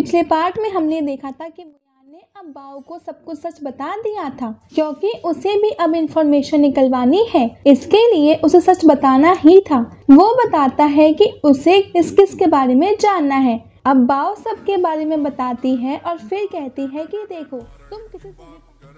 पिछले पार्ट में हमने देखा था कि मुयान ने अब बाओ को सब कुछ सच बता दिया था, क्योंकि उसे भी अब इंफॉर्मेशन निकलवानी है। इसके लिए उसे सच बताना ही था। वो बताता है कि उसे किस किस के बारे में जानना है। अब बाओ सबके बारे में बताती है और फिर कहती है कि देखो, तुम किसी से भी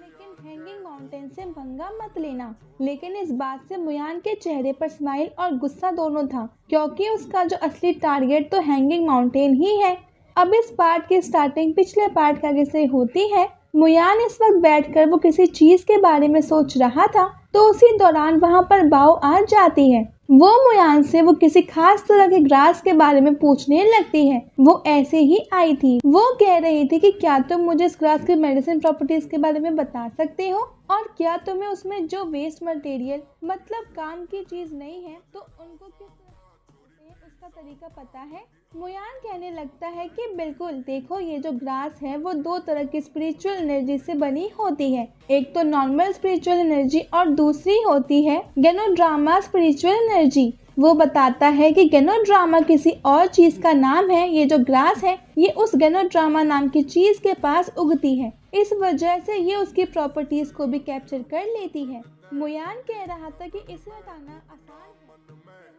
लेकिन हैंगिंग माउंटेन से पंगा मत लेना। लेकिन इस बात से मुयान के चेहरे पर स्माइल और गुस्सा दोनों था, क्योंकि उसका जो असली टारगेट तो हैंगिंग माउंटेन ही है। अब इस पार्ट की स्टार्टिंग पिछले पार्ट के आगे से होती है। मुयान इस वक्त बैठकर वो किसी चीज के बारे में सोच रहा था, तो उसी दौरान वहाँ पर बाओ आ जाती है। वो मुयान से वो किसी खास तरह के ग्रास के बारे में पूछने लगती है। वो ऐसे ही आई थी। वो कह रही थी कि क्या तुम मुझे इस ग्रास की मेडिसिन प्रॉपर्टीज के बारे में बता सकते हो, और क्या तुम्हें उसमें जो वेस्ट मटेरियल मतलब काम की चीज नहीं है तो उनको किस उसका तरीका पता है। मुयान कहने लगता है कि बिल्कुल, देखो ये जो ग्रास है वो दो तरह की स्पिरिचुअल एनर्जी से बनी होती है। एक तो नॉर्मल स्पिरिचुअल एनर्जी और दूसरी होती है गेनोड्रामा स्पिरिचुअल एनर्जी। वो बताता है कि गेनोड्रामा किसी और चीज का नाम है। ये जो ग्रास है ये उस गेनोड्रामा नाम की चीज के पास उगती है, इस वजह से ये उसकी प्रॉपर्टीज को भी कैप्चर कर लेती है। मुयान कह रहा था कि इसे हटाना आसान है,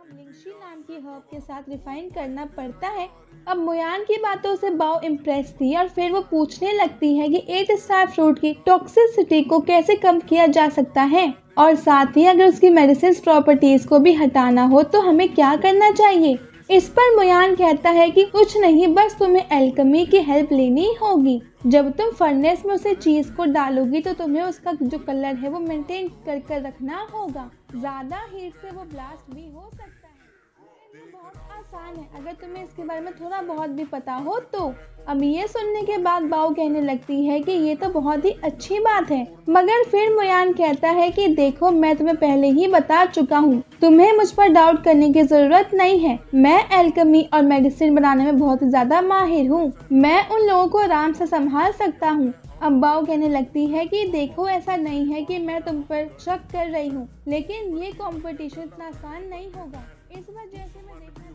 हम लिंगशी नाम की हर्ब के साथ रिफाइन करना पड़ता है। अब मुयान की बातों से बाओ इम्प्रेस थी और फिर वो पूछने लगती है कि 8 स्टार फ्रूट की टॉक्सिसिटी को कैसे कम किया जा सकता है, और साथ ही अगर उसकी मेडिसिन प्रॉपर्टीज को भी हटाना हो तो हमें क्या करना चाहिए। इस पर मुयान कहता है कि कुछ नहीं, बस तुम्हें एल्केमी की हेल्प लेनी होगी। जब तुम फर्नेस में उसे चीज को डालोगी तो तुम्हें उसका जो कलर है वो मेंटेन कर रखना होगा। ज्यादा हीट से वो ब्लास्ट भी हो सकता है। ये बहुत आसान है अगर तुम्हें इसके बारे में थोड़ा बहुत भी पता हो तो। अब ये सुनने के बाद बाओ कहने लगती है कि ये तो बहुत ही अच्छी बात है, मगर फिर मुयान कहता है कि देखो, मैं तुम्हें पहले ही बता चुका हूँ, तुम्हें मुझ पर डाउट करने की जरूरत नहीं है। मैं एल्केमी और मेडिसिन बनाने में बहुत ज्यादा माहिर हूँ। मैं उन लोगों को आराम से संभाल सकता हूँ। अब बाओ कहने लगती है कि देखो, ऐसा नहीं है कि मैं तुम पर शक कर रही हूँ, लेकिन ये कंपटीशन इतना आसान नहीं होगा। इस वजह से मैं देखना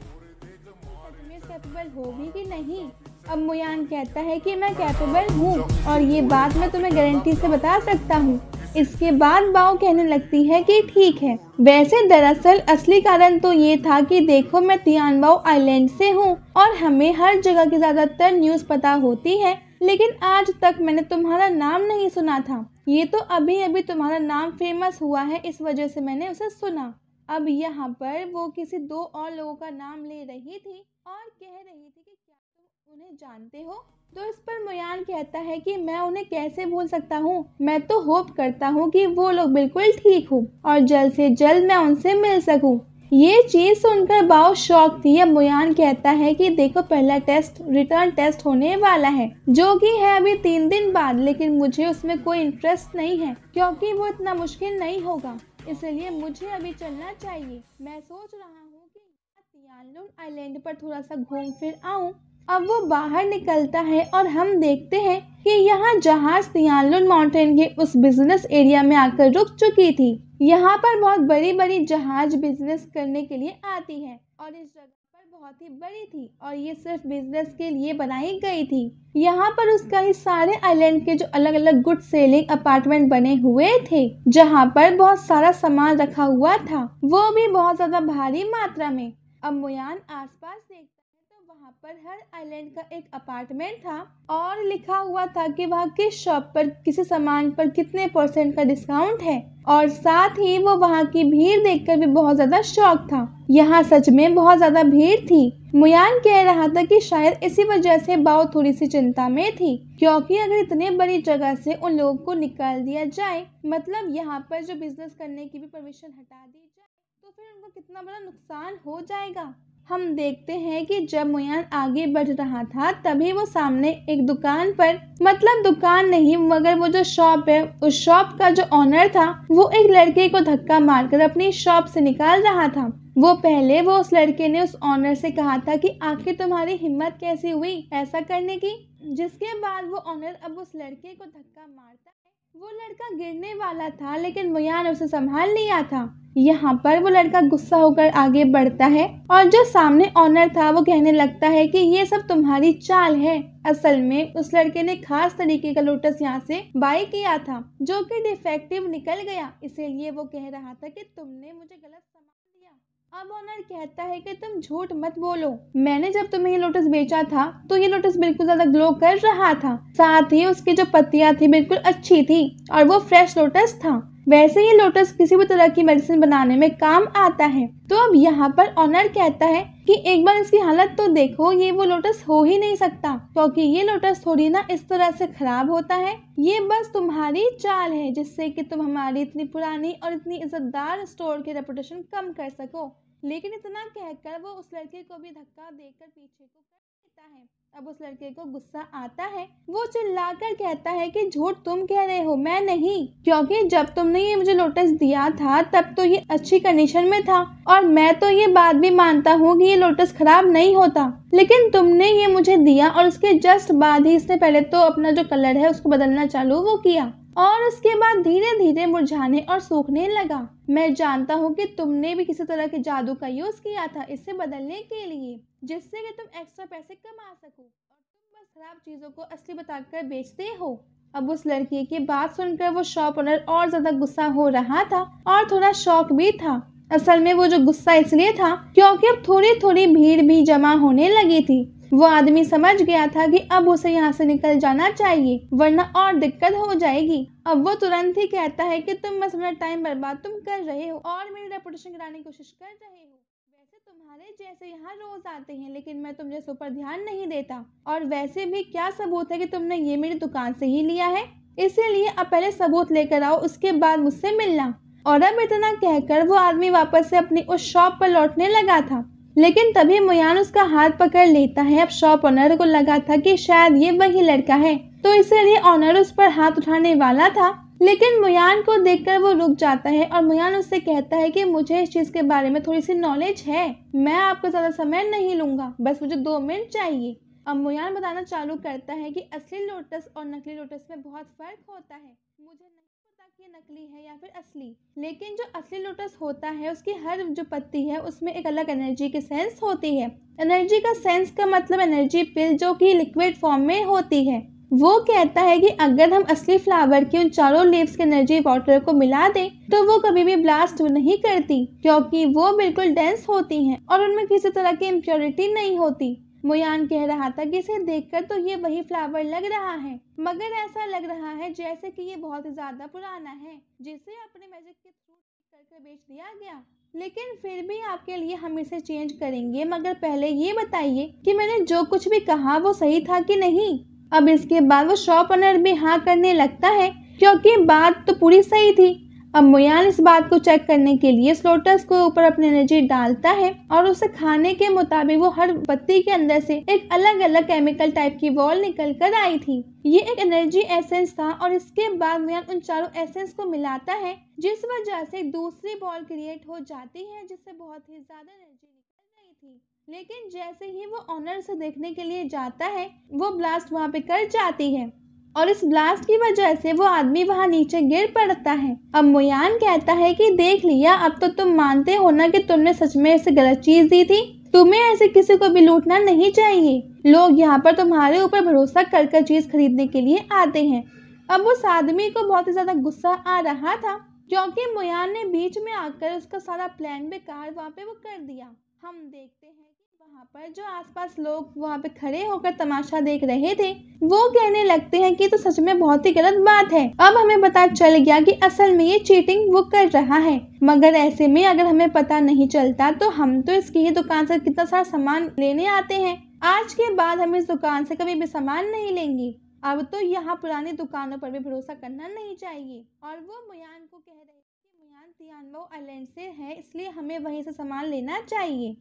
कैपेबल होगी कि नहीं। अब मुयान कहता है कि मैं कैपेबल हूँ और ये बात मैं तुम्हें गारंटी से बता सकता हूँ। इसके बाद बाओ कहने लगती है कि ठीक है, वैसे दरअसल असली कारण तो ये था कि देखो, मैं तियानबाओ आइलैंड से हूँ और हमें हर जगह की ज्यादातर न्यूज पता होती है, लेकिन आज तक मैंने तुम्हारा नाम नहीं सुना था। ये तो अभी अभी तुम्हारा नाम फेमस हुआ है, इस वजह से मैंने उसे सुना। अब यहाँ पर वो किसी 2 और लोगों का नाम ले रही थी और कह रही थी कि क्या तुम उन्हें जानते हो। तो इस पर मुयान कहता है कि मैं उन्हें कैसे भूल सकता हूँ। मैं तो होप करता हूँ कि वो लोग बिल्कुल ठीक हो और जल्द से जल्द मैं उनसे मिल सकूँ। ये चीज सुनकर बाओ शॉक थी। अब मुयान कहता है कि देखो, पहला टेस्ट रिटर्न टेस्ट होने वाला है, जो कि है अभी 3 दिन बाद, लेकिन मुझे उसमें कोई इंटरेस्ट नहीं है क्योंकि वो इतना मुश्किल नहीं होगा, इसलिए मुझे अभी चलना चाहिए। मैं सोच रहा हूँ कि तियानलुन आइलैंड पर थोड़ा सा घूम फिर आऊं। अब वो बाहर निकलता है और हम देखते हैं कि यहाँ जहाज तियानलुन माउंटेन के उस बिजनेस एरिया में आकर रुक चुकी थी। यहाँ पर बहुत बड़ी बड़ी जहाज बिजनेस करने के लिए आती है और इस जगह पर बहुत ही बड़ी थी और ये सिर्फ बिजनेस के लिए बनाई गई थी। यहाँ पर उसका ही सारे आइलैंड के जो अलग अलग गुड सेलिंग अपार्टमेंट बने हुए थे, जहाँ पर बहुत सारा सामान रखा हुआ था, वो भी बहुत ज्यादा भारी मात्रा में। अब मुयान आसपास देखता है तो वहाँ पर हर आइलैंड का एक अपार्टमेंट था और लिखा हुआ था कि वहाँ किस शॉप पर किसी सामान पर कितने % का डिस्काउंट है, और साथ ही वो वहाँ की भीड़ देखकर भी बहुत ज्यादा शॉक था। यहाँ सच में बहुत ज्यादा भीड़ थी। मुयान कह रहा था कि शायद इसी वजह से बाओ थोड़ी सी चिंता में थी, क्योंकि अगर इतने बड़ी जगह से उन लोगों को निकाल दिया जाए, मतलब यहाँ पर जो बिजनेस करने की भी परमिशन हटा दी जाए, तो फिर उनको कितना बड़ा नुकसान हो जाएगा। हम देखते हैं कि जब मुयान आगे बढ़ रहा था तभी वो सामने एक दुकान पर, मतलब दुकान नहीं मगर वो जो शॉप है, उस शॉप का जो ऑनर था वो एक लड़के को धक्का मारकर अपनी शॉप से निकाल रहा था। वो उस लड़के ने उस ऑनर से कहा था कि आखिर तुम्हारी हिम्मत कैसी हुई ऐसा करने की, जिसके बाद वो ऑनर अब उस लड़के को धक्का मारता है वो लड़का गिरने वाला था लेकिन मुयान ने उसे संभाल लिया था। यहाँ पर वो लड़का गुस्सा होकर आगे बढ़ता है और जो सामने ऑनर था वो कहने लगता है कि ये सब तुम्हारी चाल है। असल में उस लड़के ने खास तरीके का लोटस यहाँ से बाय किया था जो कि डिफेक्टिव निकल गया, इसीलिए वो कह रहा था कि तुमने मुझे गलत सामान दिया। अब ऑनर कहता है कि तुम झूठ मत बोलो, मैंने जब तुम्हें ये लोटस बेचा था तो ये लोटस बिल्कुल ज्यादा ग्लो कर रहा था, साथ ही उसकी जो पत्तियां थी बिल्कुल अच्छी थी और वो फ्रेश लोटस था। वैसे ये लोटस किसी भी तरह की मेडिसिन बनाने में काम आता है। तो अब यहाँ पर ऑनर कहता है कि एक बार इसकी हालत तो देखो, ये वो लोटस हो ही नहीं सकता क्योंकि ये लोटस थोड़ी ना इस तरह से खराब होता है, ये बस तुम्हारी चाल है जिससे कि तुम हमारी इतनी पुरानी और इतनी इज्जतदार स्टोर की रेपुटेशन कम कर सको। लेकिन इतना कहकर वो उस लड़के को भी धक्का देकर पीछे को कर देता है। अब उस लड़के को गुस्सा आता है, वो चिल्लाकर कहता है कि झूठ तुम कह रहे हो, मैं नहीं, क्योंकि जब तुमने ये मुझे लोटस दिया था तब तो ये अच्छी कंडीशन में था और मैं तो ये बात भी मानता हूँ कि ये लोटस खराब नहीं होता, लेकिन तुमने ये मुझे दिया और उसके जस्ट बाद ही इसने पहले तो अपना जो कलर है उसको बदलना चालू वो किया और उसके बाद धीरे धीरे मुरझाने और सूखने लगा। मैं जानता हूँ कि तुमने भी किसी तरह के जादू का यूज किया था इसे बदलने के लिए, जिससे कि तुम एक्स्ट्रा पैसे कमा सको और तुम बस खराब चीजों को असली बताकर बेचते हो। अब उस लड़की की बात सुनकर वो शॉप ओनर और ज्यादा गुस्सा हो रहा था और थोड़ा शॉक भी था। असल में वो जो गुस्सा इसलिए था क्योंकि अब थोड़ी थोड़ी भीड़ भी जमा होने लगी थी। वो आदमी समझ गया था कि अब उसे यहाँ से निकल जाना चाहिए वरना और दिक्कत हो जाएगी। अब वो तुरंत ही कहता है कि तुम बस अपना टाइम बर्बाद तुम कर रहे हो और मेरी रेपुटेशन गिराने की कोशिश कर रहे हो। वैसे तुम्हारे जैसे यहाँ रोज आते हैं लेकिन मैं तुम जैसे ऊपर ध्यान नहीं देता, और वैसे भी क्या सबूत है कि तुमने ये मेरी दुकान से ही लिया है, इसीलिए अब पहले सबूत लेकर आओ उसके बाद मुझसे मिलना। और अब इतना कहकर वो आदमी वापस से अपनी उस शॉप पर लौटने लगा था, लेकिन तभी मुयान उसका हाथ पकड़ लेता है। अब शॉप ओनर को लगा था कि शायद ये वही लड़का है, तो इसलिए ऑनर उस पर हाथ उठाने वाला था, लेकिन मुयान को देखकर वो रुक जाता है और मुयान उससे कहता है कि मुझे इस चीज के बारे में थोड़ी सी नॉलेज है, मैं आपका ज्यादा समय नहीं लूंगा, बस मुझे 2 मिनट चाहिए। अब मुयान बताना चालू करता है कि असली लोटस और नकली लोटस में बहुत फर्क होता है। मुझे नहीं पता कि ये नकली है या फिर असली, लेकिन जो असली लोटस होता है उसकी हर जो पत्ती है उसमें एक अलग एनर्जी की सेंस होती है। एनर्जी का सेंस का मतलब एनर्जी पिल जो कि लिक्विड फॉर्म में होती है। वो कहता है कि अगर हम असली फ्लावर की उन चारों लीव्स के एनर्जी वाटर को मिला दें तो वो कभी भी ब्लास्ट नहीं करती क्योंकि वो बिल्कुल डेंस होती हैं और उनमें किसी तरह की इम्प्योरिटी नहीं होती। मुयान कह रहा था कि इसे देखकर तो ये वही फ्लावर लग रहा है, मगर ऐसा लग रहा है जैसे कि ये बहुत ही ज्यादा पुराना है जिसे अपने मैजिक के थ्रू करके बेच दिया गया। लेकिन फिर भी आपके लिए हम इसे चेंज करेंगे, मगर पहले ये बताइए कि मैंने जो कुछ भी कहा वो सही था कि नहीं। अब इसके बाद वो शॉप ओनर भी हाँ करने लगता है क्योंकि बात तो पूरी सही थी। अब मुयान इस बात को चेक करने के लिए लोटस को ऊपर अपनी एनर्जी डालता है और उसे खाने के मुताबिक वो हर पत्ती के अंदर से एक अलग अलग केमिकल टाइप की बॉल निकल कर आई थी। ये एक एनर्जी एसेंस था और इसके बाद मुयान उन चारों एसेंस को मिलाता है जिस वजह से दूसरी बॉल क्रिएट हो जाती है जिससे बहुत ही ज्यादा एनर्जी निकल रही थी। लेकिन जैसे ही वो ऑनर से देखने के लिए जाता है वो ब्लास्ट वहाँ पे कर जाती है और इस ब्लास्ट की वजह से वो आदमी वहाँ नीचे गिर पड़ता है। अब मुयान कहता है कि देख लिया, अब तो तुम मानते हो ना कि तुमने सच में ऐसे गलत चीज दी थी, तुम्हें ऐसे किसी को भी लूटना नहीं चाहिए। लोग यहाँ पर तुम्हारे ऊपर भरोसा कर चीज खरीदने के लिए आते हैं। अब उस आदमी को बहुत ही ज्यादा गुस्सा आ रहा था क्योंकि मुयान ने बीच में आकर उसका सारा प्लान बेकार वहाँ पे वो कर दिया। हम देखते हैं कि वहाँ पर जो आसपास लोग वहाँ पे खड़े होकर तमाशा देख रहे थे वो कहने लगते हैं कि तो सच में बहुत ही गलत बात है। अब हमें पता चल गया कि असल में ये चीटिंग वो कर रहा है, मगर ऐसे में अगर हमें पता नहीं चलता तो हम तो इसकी ही दुकान से कितना सारा सामान लेने आते हैं। आज के बाद हम इस दुकान से कभी भी सामान नहीं लेंगे। अब तो यहाँ पुरानी दुकानों पर भी भरोसा करना नहीं चाहिए। और वो मुयान को कह रहे कि मुयान तियानबो आइलैंड से है इसलिए हमें वहीं से सामान लेना चाहिए,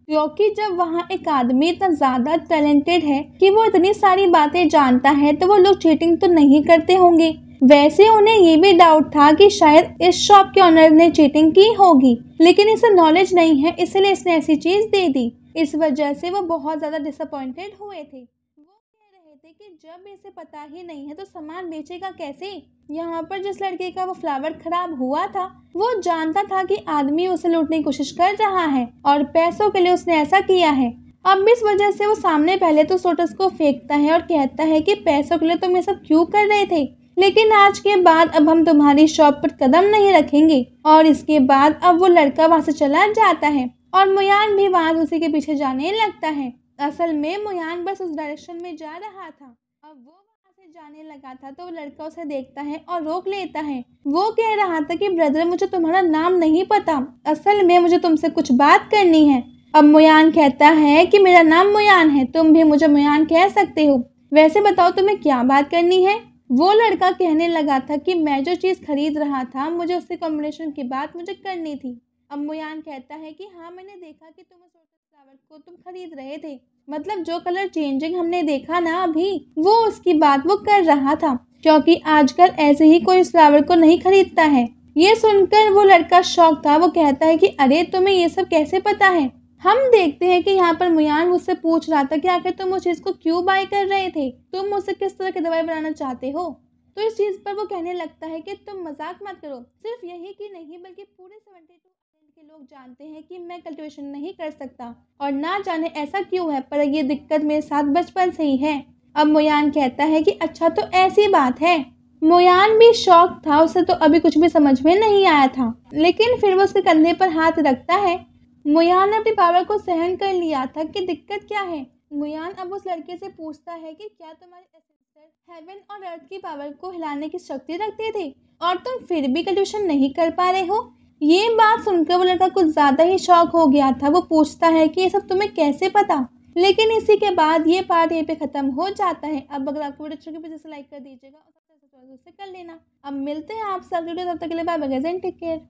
क्योंकि जब वहाँ एक आदमी इतना ज्यादा टैलेंटेड है कि वो इतनी सारी बातें जानता है तो वो लोग चीटिंग तो नहीं करते होंगे। वैसे उन्हें ये भी डाउट था कि शायद इस शॉप के ओनर ने चीटिंग की होगी, लेकिन इसे नॉलेज नहीं है इसलिए इसने ऐसी चीज दे दी। इस वजह से वो बहुत ज्यादा डिसअपॉइंटेड हुए थे। वो कह रहे कहते कि जब इसे पता ही नहीं है तो सामान बेचेगा कैसे। यहाँ पर जिस लड़के का वो फ्लावर खराब हुआ था वो जानता था कि आदमी उसे लूटने की कोशिश कर रहा है और पैसों के लिए उसने ऐसा किया है। अब इस वजह से वो सामने पहले तो लोटस को फेंकता है और कहता है कि पैसों के लिए तुम ये सब क्यों कर रहे थे, लेकिन आज के बाद अब हम तुम्हारी शॉप पर कदम नहीं रखेंगे। और इसके बाद अब वो लड़का वहाँ से चला जाता है और मुयान भी वहाँ उसी के पीछे जाने लगता है। असल में मुयान बस उस डायरेक्शन में जा रहा था। अब वो वहाँ से जाने लगा था तो वो लड़का उसे देखता है और रोक लेता है। वो कह रहा था कि ब्रदर मुझे तुम्हारा नाम नहीं पता, असल में मुझे तुमसे कुछ बात करनी है। अब मुयान कहता है कि मेरा नाम मुयान है, तुम भी मुझे मुयान कह सकते हो, वैसे बताओ तुम्हें क्या बात करनी है। वो लड़का कहने लगा था कि मैं जो चीज़ खरीद रहा था मुझे उससे कॉम्बिनेशन की बात मुझे करनी थी। अब मुयान कहता है कि हाँ मैंने देखा कि तुम उस फ्लावर को तुम खरीद रहे थे, मतलब जो कलर चेंजिंग हमने देखा ना अभी वो उसकी बात वो कर रहा था, क्योंकि आजकल ऐसे ही कोई इस फ्लावर को नहीं खरीदता है। ये सुनकर वो लड़का शॉक था। वो कहता है कि अरे तुम्हें ये सब कैसे पता है। हम देखते हैं कि यहाँ पर मुयान मुझसे पूछ रहा था कि आखिर तुम उस चीज़ को क्यों बाय कर रहे थे, तुम मुझसे किस तरह की दवाई बनाना चाहते हो। तो इस चीज़ पर वो कहने लगता है कि तुम मजाक मत करो, सिर्फ यही कि नहीं बल्कि पूरे 72 आइलैंड के लोग जानते हैं कि मैं कल्टीवेशन नहीं कर सकता और ना जाने ऐसा क्यों है, पर ये दिक्कत मेरे साथ बचपन से ही है। अब मुयान कहता है कि अच्छा तो ऐसी बात है। मुयान भी शॉक था, उसे तो अभी कुछ भी समझ में नहीं आया था, लेकिन फिर वो उसके कंधे पर हाथ रखता है। मुयान ने अपनी पावर को सहन कर लिया था कि दिक्कत क्या है। मुयान अब उस लड़के से पूछता है कि क्या तुम्हारे एसेंसर हेवन और अर्थ की पावर को हिलाने की शक्ति रखते थे और तुम फिर भी कल्टीवेशन नहीं कर पा रहे हो। ये बात सुनकर वो लड़का कुछ ज्यादा ही शॉक हो गया था। वो पूछता है कि ये सब तुम्हें कैसे पता। लेकिन इसी के बाद ये पार्ट यहीं पे खत्म हो जाता है। अब अगर आपको वीडियो अच्छी लगी तो लाइक कर दीजिएगा और सबसे कर लेना। अब मिलते हैं आप सब वीडियो, तब तक के लिए बाय बाय, टेक केयर।